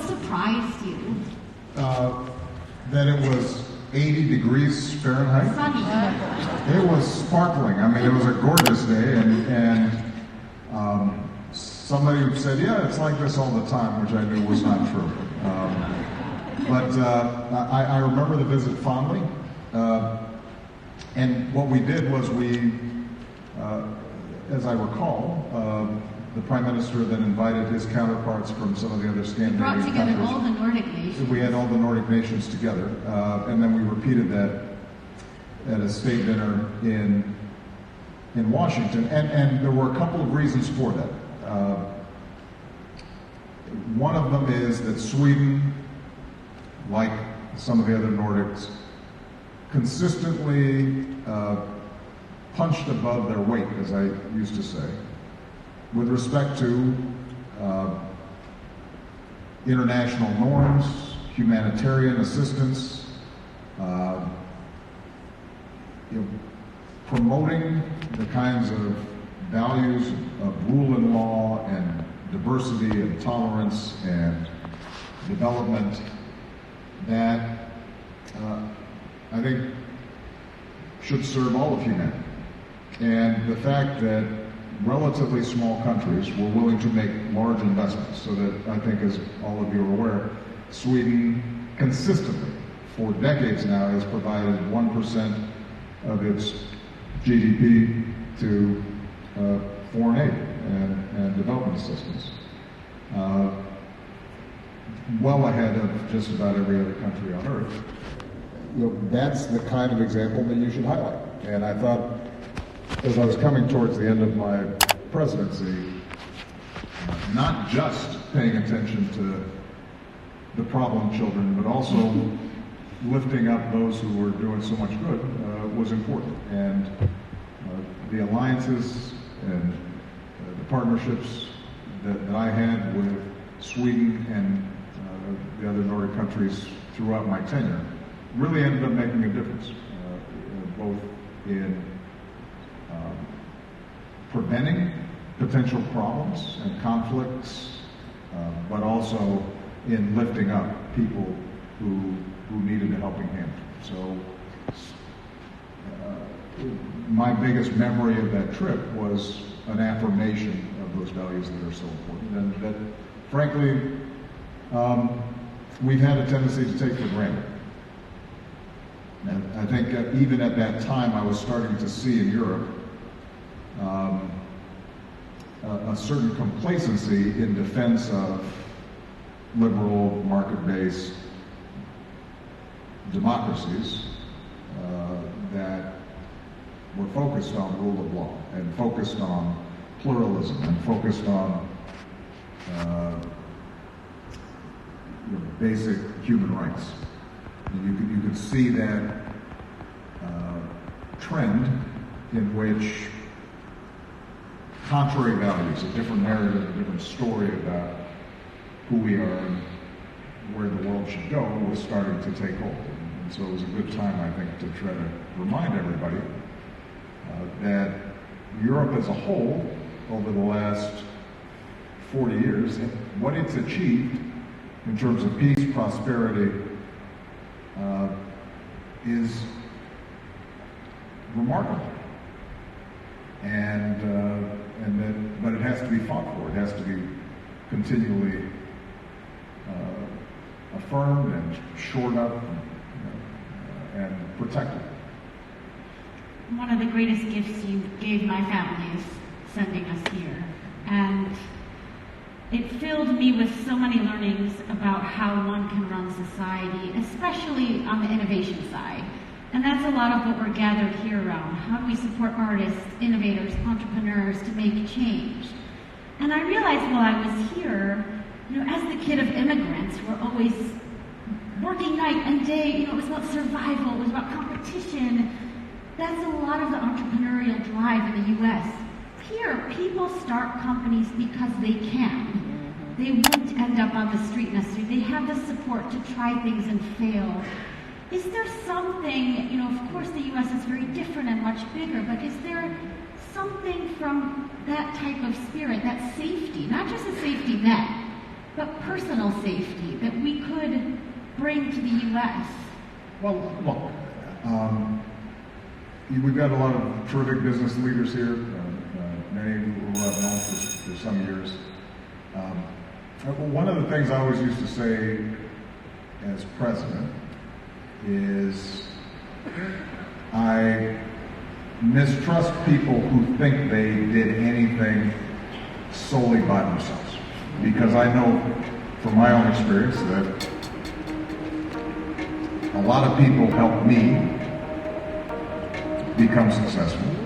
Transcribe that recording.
surprised you? That it was 80 degrees Fahrenheit. Sunny. It was sparkling. I mean, it was a gorgeous day, and somebody said, yeah, it's like this all the time, which I knew was not true. But I remember the visit fondly. And what we did was as I recall, the Prime Minister then invited his counterparts from some of the other Scandinavian countries. Brought together all the Nordic nations. We had all the Nordic nations together, and then we repeated that at a state dinner in Washington. And there were a couple of reasons for that. One of them is that Sweden, like some of the other Nordics, consistently punched above their weight, as I used to say, with respect to international norms, humanitarian assistance, promoting the kinds of values of rule and law and diversity and tolerance and development that I think should serve all of humanity. And the fact that relatively small countries were willing to make large investments, so that I think, as all of you are aware, Sweden consistently, for decades now, has provided 1% of its GDP to foreign aid and development assistance, well ahead of just about every other country on earth. That's the kind of example that you should highlight. And I thought, as I was coming towards the end of my presidency, not just paying attention to the problem children, but also lifting up those who were doing so much good was important. And the alliances and the partnerships that I had with Sweden and the other Nordic countries throughout my tenure really ended up making a difference, both in preventing potential problems and conflicts, but also in lifting up people who needed a helping hand. So my biggest memory of that trip was an affirmation of those values that are so important, and that, frankly, we've had a tendency to take for granted. And I think that even at that time, I was starting to see in Europe a certain complacency in defense of liberal, market-based democracies that were focused on rule of law and focused on pluralism and focused on basic human rights. And you could see that trend in which contrary values, a different narrative, a different story about who we are and where the world should go was starting to take hold. And so it was a good time, I think, to try to remind everybody that Europe as a whole, over the last 40 years, what it's achieved in terms of peace, prosperity, is remarkable. But it has to be fought for. It has to be continually affirmed and shored up and protected. One of the greatest gifts you gave my family is sending us here. And it filled me with so many learnings about how one can run society, especially on the innovation side. And that's a lot of what we're gathered here around. How do we support artists, innovators, entrepreneurs to make change? And I realized while I was here, as the kid of immigrants, we're always working night and day. It was about survival, it was about competition. That's a lot of the entrepreneurial drive in the U.S. Here, people start companies because they can. They won't end up on the street necessarily. They have the support to try things and fail. Is there something, of course the U.S. is very different and much bigger, but is there something from that type of spirit, that safety, not just a safety net, but personal safety that we could bring to the U.S.? Well, look, we've got a lot of terrific business leaders here, many who I've known for some years. One of the things I always used to say as president is I mistrust people who think they did anything solely by themselves. Because I know from my own experience that a lot of people helped me become successful.